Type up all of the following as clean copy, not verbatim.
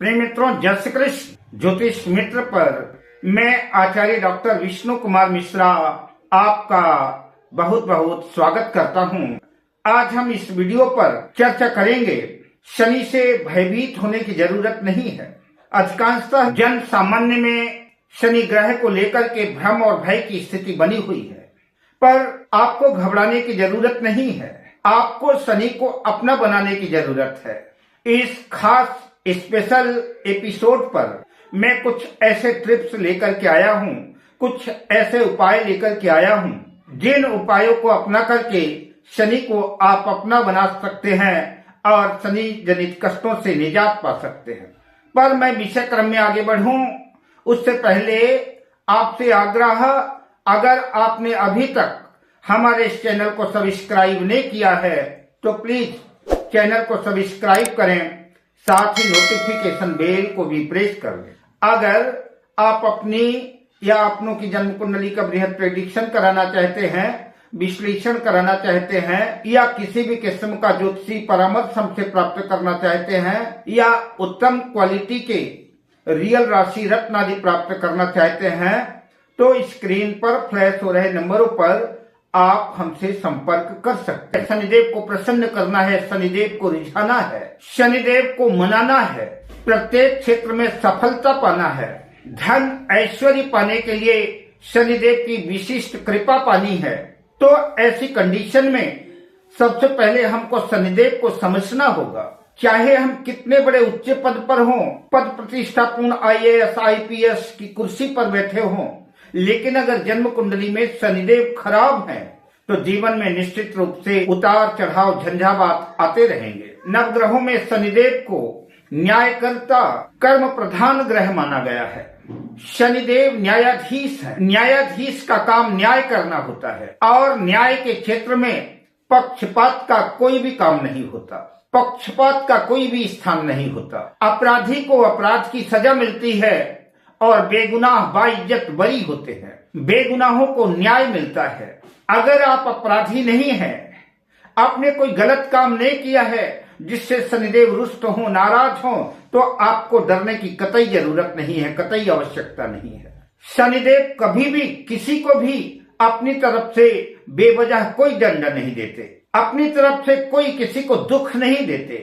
प्रिय मित्रों, जय श्री कृष्ण। ज्योतिष मित्र पर मैं आचार्य डॉक्टर विष्णु कुमार मिश्रा आपका बहुत बहुत स्वागत करता हूं। आज हम इस वीडियो पर चर्चा करेंगे, शनि से भयभीत होने की जरूरत नहीं है। अधिकांशतः जन सामान्य में शनि ग्रह को लेकर के भ्रम और भय की स्थिति बनी हुई है, पर आपको घबराने की जरूरत नहीं है। आपको शनि को अपना बनाने की जरूरत है। इस खास स्पेशल एपिसोड पर मैं कुछ ऐसे टिप्स लेकर के आया हूं, कुछ ऐसे उपाय लेकर के आया हूं, जिन उपायों को अपना करके शनि को आप अपना बना सकते हैं और शनि जनित कष्टों से निजात पा सकते हैं। पर मैं विषय क्रम में आगे बढ़ूं उससे पहले आपसे आग्रह, अगर आपने अभी तक हमारे इस चैनल को सब्सक्राइब नहीं किया है तो प्लीज चैनल को सब्सक्राइब करें, साथ ही नोटिफिकेशन बेल को भी प्रेस कर लें। अगर आप अपनी या अपनों की जन्म कुंडली का बृहद प्रेडिक्शन कराना चाहते हैं, विश्लेषण कराना चाहते हैं, या किसी भी किस्म का ज्योतिषी परामर्श हमसे प्राप्त करना चाहते हैं, या उत्तम क्वालिटी के रियल राशि रत्न आदि प्राप्त करना चाहते हैं, तो स्क्रीन पर फ्लैश हो रहे नंबरों पर आप हमसे संपर्क कर सकते हैं। शनिदेव को प्रसन्न करना है, शनिदेव को रिझाना है, शनिदेव को मनाना है, प्रत्येक क्षेत्र में सफलता पाना है, धन ऐश्वर्य पाने के लिए शनिदेव की विशिष्ट कृपा पानी है, तो ऐसी कंडीशन में सबसे पहले हमको शनिदेव को समझना होगा। चाहे हम कितने बड़े उच्च पद पर हों, पद प्रतिष्ठापूर्ण IAS IPS की कुर्सी पर बैठे हों, लेकिन अगर जन्म कुंडली में शनिदेव खराब है तो जीवन में निश्चित रूप से उतार चढ़ाव झंझावात आते रहेंगे। नवग्रहों में शनिदेव को न्यायकर्ता कर्म प्रधान ग्रह माना गया है। शनिदेव न्यायाधीश है। न्यायाधीश का काम न्याय करना होता है और न्याय के क्षेत्र में पक्षपात का कोई भी काम नहीं होता, पक्षपात का कोई भी स्थान नहीं होता। अपराधी को अपराध की सजा मिलती है और बेगुनाह बाइज्जत बरी होते हैं। बेगुनाहों को न्याय मिलता है। अगर आप अपराधी नहीं हैं, आपने कोई गलत काम नहीं किया है जिससे शनिदेव रुष्ट हो, नाराज हो, तो आपको डरने की कतई जरूरत नहीं है, कतई आवश्यकता नहीं है। शनिदेव कभी भी किसी को भी अपनी तरफ से बेवजह कोई दंड नहीं देते, अपनी तरफ से कोई किसी को दुख नहीं देते।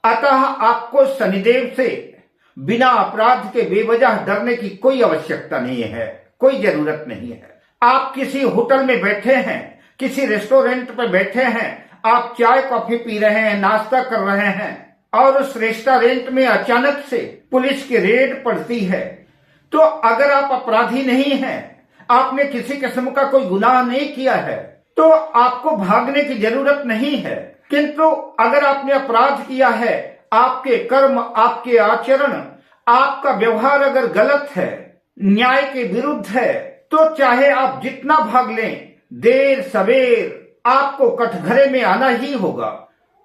अतः आपको शनिदेव से बिना अपराध के बेवजह डरने की कोई आवश्यकता नहीं है, कोई जरूरत नहीं है। आप किसी होटल में बैठे हैं, किसी रेस्टोरेंट पर बैठे हैं, आप चाय कॉफी पी रहे हैं, नाश्ता कर रहे हैं, और उस रेस्टोरेंट में अचानक से पुलिस की रेड पड़ती है, तो अगर आप अपराधी नहीं हैं, आपने किसी किस्म का कोई गुनाह नहीं किया है, तो आपको भागने की जरूरत नहीं है। किंतु अगर आपने अपराध किया है, आपके कर्म, आपके आचरण, आपका व्यवहार अगर गलत है, न्याय के विरुद्ध है, तो चाहे आप जितना भाग लें, देर सवेर आपको कटघरे में आना ही होगा,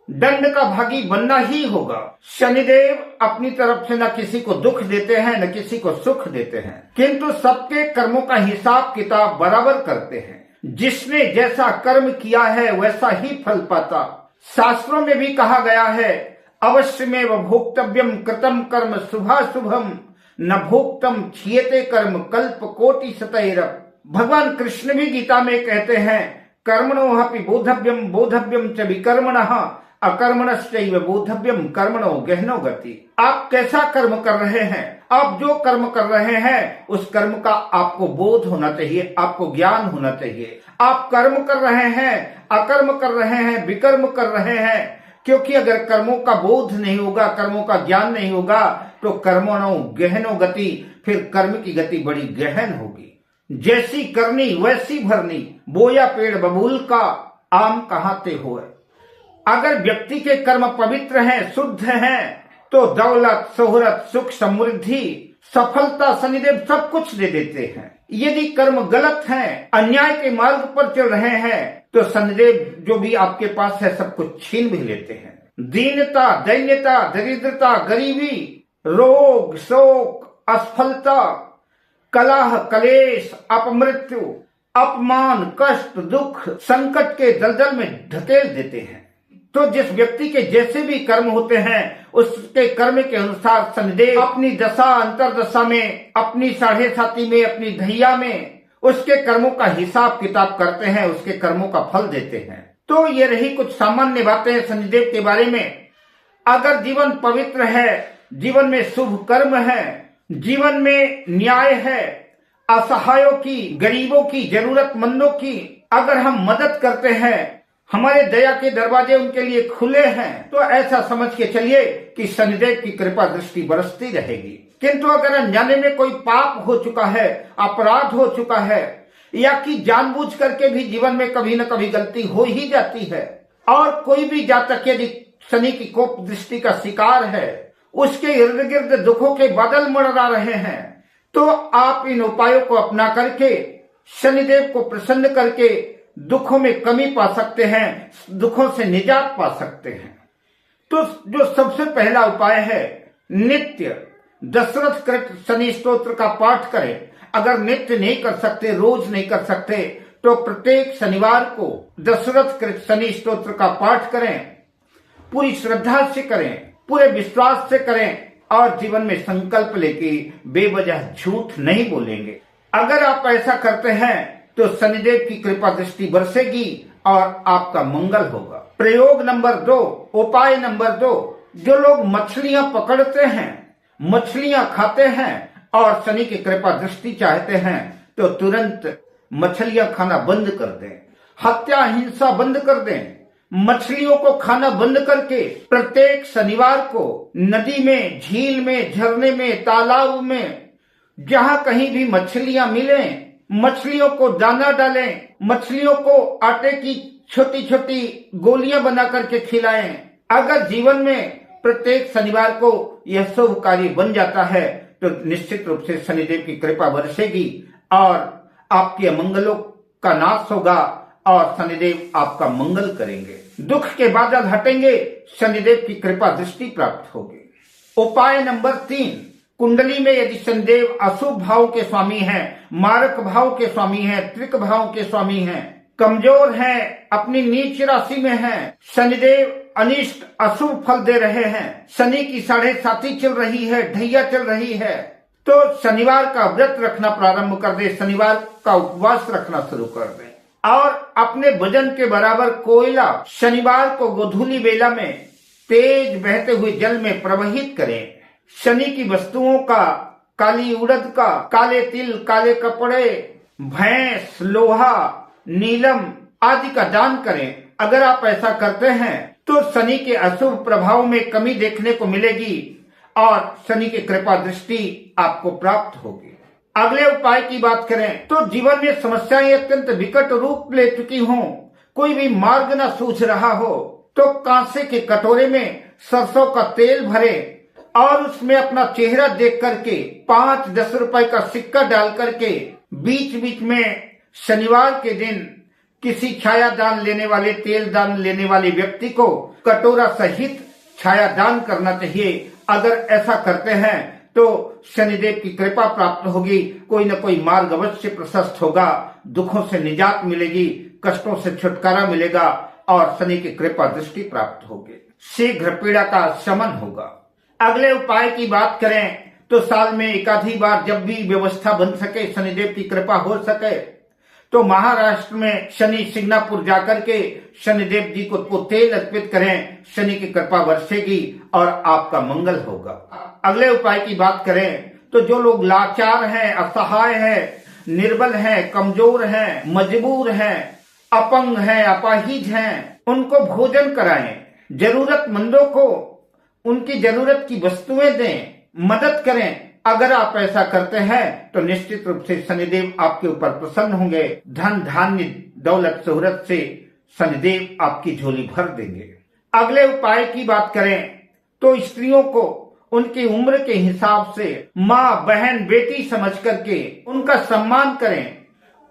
दंड का भागी बनना ही होगा। शनिदेव अपनी तरफ से न किसी को दुख देते हैं, न किसी को सुख देते हैं, किंतु सबके कर्मों का हिसाब किताब बराबर करते हैं। जिसने जैसा कर्म किया है वैसा ही फल पाता। शास्त्रों में भी कहा गया है, अवश्यमेव भोक्तव्यम कृतम कर्म शुभाशुभम न भोक्तम क्षीयते कर्म कल्प कोटि शतैरप। भगवान कृष्ण भी गीता में कहते हैं, कर्मणोऽपि बोधव्यम बोधव्यम च विकर्मणः अकर्मणश्चैव बोधव्यम कर्मणो गहनो गति। आप कैसा कर्म कर रहे हैं, आप जो कर्म कर रहे हैं उस कर्म का आपको बोध होना चाहिए, आपको ज्ञान होना चाहिए। आप कर्म कर रहे हैं, अकर्म कर रहे हैं, विकर्म कर रहे हैं, क्योंकि अगर कर्मों का बोध नहीं होगा, कर्मों का ज्ञान नहीं होगा, तो कर्मणो गहनो गति, फिर कर्म की गति बड़ी गहन होगी। जैसी करनी वैसी भरनी, बोया पेड़ बबूल का, आम कहाँ ते होए। अगर व्यक्ति के कर्म पवित्र हैं, शुद्ध हैं, तो दौलत, शोहरत, सुख, समृद्धि, सफलता शनिदेव सब कुछ दे देते हैं। यदि कर्म गलत हैं, अन्याय के मार्ग पर चल रहे हैं, तो शनिदेव जो भी आपके पास है सब कुछ छीन भी लेते हैं। दीनता, दैन्यता, दरिद्रता, गरीबी, रोग, शोक, असफलता, कलह, कलेश, अपमृत्यु, अपमान, कष्ट, दुख, संकट के दलदल में ढकेल देते हैं। तो जिस व्यक्ति के जैसे भी कर्म होते हैं उसके कर्म के अनुसार शनिदेव अपनी दशा अंतरदशा में, अपनी साढ़े साथी में, अपनी ढैया में उसके कर्मों का हिसाब किताब करते हैं, उसके कर्मों का फल देते हैं। तो ये रही कुछ सामान्य बातें शनिदेव के बारे में। अगर जीवन पवित्र है, जीवन में शुभ कर्म है, जीवन में न्याय है, असहायों की, गरीबों की, जरूरतमंदों की अगर हम मदद करते हैं, हमारे दया के दरवाजे उनके लिए खुले हैं, तो ऐसा समझ के चलिए कि शनिदेव की कृपा दृष्टि बरसती रहेगी। किंतु अगर अनजाने में कोई पाप हो चुका है, अपराध हो चुका है, या कि जानबूझ करके भी जीवन में कभी न कभी गलती हो ही जाती है, और कोई भी जातक यदि शनि की कोप दृष्टि का शिकार है, उसके इर्द गिर्द दुखों के बादल मंडरा रहे हैं, तो आप इन उपायों को अपना करके शनिदेव को प्रसन्न करके दुखों में कमी पा सकते हैं, दुखों से निजात पा सकते हैं। तो जो सबसे पहला उपाय है, नित्य दशरथ कृत शनि स्तोत्र का पाठ करें। अगर नित्य नहीं कर सकते, रोज नहीं कर सकते, तो प्रत्येक शनिवार को दशरथ कृत शनि स्तोत्र का पाठ करें। पूरी श्रद्धा से करें, पूरे विश्वास से करें, और जीवन में संकल्प लेके बेवजह झूठ नहीं बोलेंगे। अगर आप ऐसा करते हैं तो शनिदेव की कृपा दृष्टि बरसेगी और आपका मंगल होगा। प्रयोग नंबर 2, उपाय नंबर 2, जो लोग मछलियां पकड़ते हैं, मछलियां खाते हैं और शनि की कृपा दृष्टि चाहते हैं, तो तुरंत मछलियां खाना बंद कर दें, हत्या हिंसा बंद कर दें। मछलियों को खाना बंद करके प्रत्येक शनिवार को नदी में, झील में, झरने में, तालाब में, जहां कहीं भी मछलियां मिलें, मछलियों को दाना डालें, मछलियों को आटे की छोटी छोटी गोलियां बना करके खिलाएं। अगर जीवन में प्रत्येक शनिवार को यह शुभ कार्य बन जाता है तो निश्चित रूप से शनिदेव की कृपा बरसेगी और आपके अमंगलों का नाश होगा और शनिदेव आपका मंगल करेंगे। दुख के बादल हटेंगे, शनिदेव की कृपा दृष्टि प्राप्त होगी। उपाय नंबर 3, कुंडली में यदि शनिदेव अशुभ भाव के स्वामी हैं, मारक भाव के स्वामी हैं, त्रिक भाव के स्वामी हैं, कमजोर हैं, अपनी नीच राशि में हैं, शनिदेव अनिष्ट अशुभ फल दे रहे हैं, शनि की साढ़े साथी चल रही है, ढैया चल रही है, तो शनिवार का व्रत रखना प्रारंभ कर दे, शनिवार का उपवास रखना शुरू कर दे और अपने वजन के बराबर कोयला शनिवार को गोधूली बेला में तेज बहते हुए जल में प्रवाहित करें। शनि की वस्तुओं का, काली उड़द का, काले तिल, काले कपड़े, भैंस, लोहा, नीलम आदि का दान करें। अगर आप ऐसा करते हैं तो शनि के अशुभ प्रभाव में कमी देखने को मिलेगी और शनि की कृपा दृष्टि आपको प्राप्त होगी। अगले उपाय की बात करें तो जीवन में समस्याएं अत्यंत विकट रूप ले चुकी हों, कोई भी मार्ग न सूझ रहा हो, तो कांसे के कटोरे में सरसों का तेल भरे और उसमें अपना चेहरा देख करके 5-10 रुपए का सिक्का डाल करके बीच बीच में शनिवार के दिन किसी छाया दान लेने वाले, तेल दान लेने वाले व्यक्ति को कटोरा सहित छाया दान करना चाहिए। अगर ऐसा करते हैं तो शनिदेव की कृपा प्राप्त होगी, कोई न कोई मार्ग अवश्य प्रशस्त होगा, दुखों से निजात मिलेगी, कष्टों से छुटकारा मिलेगा और शनि की कृपा दृष्टि प्राप्त होगी, शीघ्र पीड़ा का शमन होगा। अगले उपाय की बात करें तो साल में एकाधी बार जब भी व्यवस्था बन सके, शनिदेव की कृपा हो सके, तो महाराष्ट्र में शनि सिंगनापुर जाकर के शनिदेव जी को तेल अर्पित करें, शनि की कृपा बरसेगी और आपका मंगल होगा। अगले उपाय की बात करें तो जो लोग लाचार हैं, असहाय हैं, निर्बल हैं, कमजोर हैं, मजबूर हैं, अपंग हैं, अपाहिज हैं, उनको भोजन कराएं, जरूरतमंदों को उनकी जरूरत की वस्तुएं दें, मदद करें। अगर आप ऐसा करते हैं तो निश्चित रूप से शनिदेव आपके ऊपर प्रसन्न होंगे, धन धान्य दौलत शोहरत से शनिदेव आपकी झोली भर देंगे। अगले उपाय की बात करें तो स्त्रियों को उनकी उम्र के हिसाब से माँ, बहन, बेटी समझ करके उनका सम्मान करें,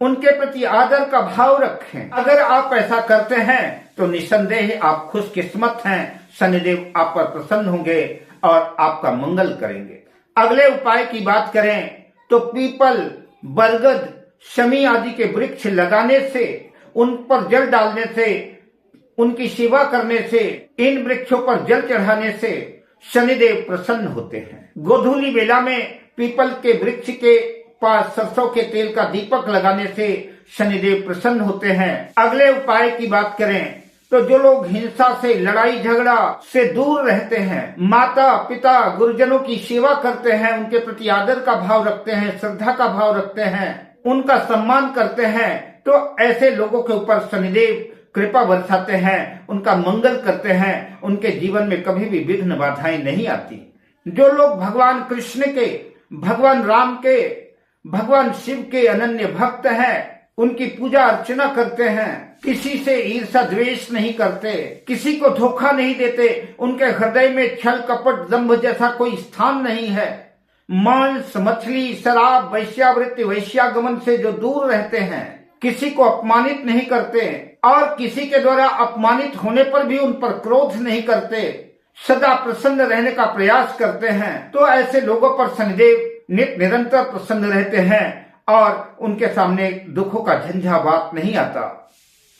उनके प्रति आदर का भाव रखें। अगर आप ऐसा करते हैं तो निसंदेह आप खुशकिस्मत हैं, शनिदेव आप पर प्रसन्न होंगे और आपका मंगल करेंगे। अगले उपाय की बात करें तो पीपल, बरगद, शमी आदि के वृक्ष लगाने से, उन पर जल डालने से उनकी सेवा करने से, इन वृक्षों पर जल चढ़ाने से शनिदेव प्रसन्न होते हैं। गोधूली बेला में पीपल के वृक्ष के पास सरसों के तेल का दीपक लगाने से शनिदेव प्रसन्न होते हैं। अगले उपाय की बात करें तो जो लोग हिंसा से, लड़ाई झगड़ा से दूर रहते हैं, माता पिता गुरुजनों की सेवा करते हैं, उनके प्रति आदर का भाव रखते हैं, श्रद्धा का भाव रखते हैं, उनका सम्मान करते हैं, तो ऐसे लोगों के ऊपर शनिदेव कृपा बरसाते हैं, उनका मंगल करते हैं, उनके जीवन में कभी भी विघ्न बाधाएं नहीं आती। जो लोग भगवान कृष्ण के, भगवान राम के, भगवान शिव के अनन्य भक्त हैं, उनकी पूजा अर्चना करते हैं, किसी से ईर्षा द्वेष नहीं करते, किसी को धोखा नहीं देते, उनके हृदय में छल कपट दंभ जैसा कोई स्थान नहीं है, मांस मछली शराब वैश्यावृत्ति वैश्यागमन से जो दूर रहते हैं, किसी को अपमानित नहीं करते और किसी के द्वारा अपमानित होने पर भी उन पर क्रोध नहीं करते, सदा प्रसन्न रहने का प्रयास करते हैं, तो ऐसे लोगों पर शनिदेव निरंतर प्रसन्न रहते हैं और उनके सामने दुखों का झंझावात नहीं आता।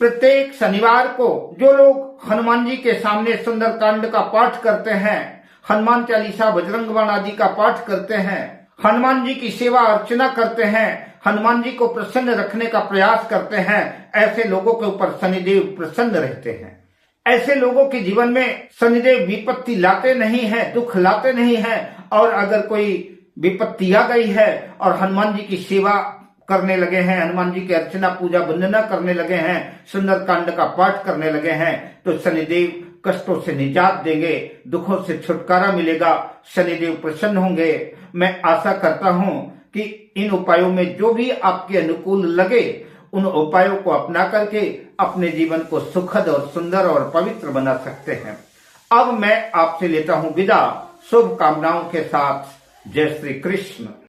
प्रत्येक शनिवार को जो लोग हनुमान जी के सामने सुंदरकांड का पाठ करते हैं, हनुमान चालीसा बजरंग बाण आदि का पाठ करते हैं, हनुमान जी की सेवा अर्चना करते हैं, हनुमान जी को प्रसन्न रखने का प्रयास करते हैं, ऐसे लोगों के ऊपर शनिदेव प्रसन्न रहते हैं। ऐसे लोगों के जीवन में शनिदेव विपत्ति लाते नहीं है, दुख लाते नहीं है, और अगर कोई विपत्ति आ गई है और हनुमान जी की सेवा करने लगे हैं, हनुमान जी की अर्चना पूजा वंदना करने लगे हैं, सुंदरकांड का पाठ करने लगे हैं, तो शनिदेव कष्टों से निजात देंगे, दुखों से छुटकारा मिलेगा, शनिदेव प्रसन्न होंगे। मैं आशा करता हूं कि इन उपायों में जो भी आपके अनुकूल लगे, उन उपायों को अपना करके अपने जीवन को सुखद और सुंदर और पवित्र बना सकते हैं। अब मैं आपसे लेता हूं विदा, शुभकामनाओं के साथ। जय श्री कृष्ण।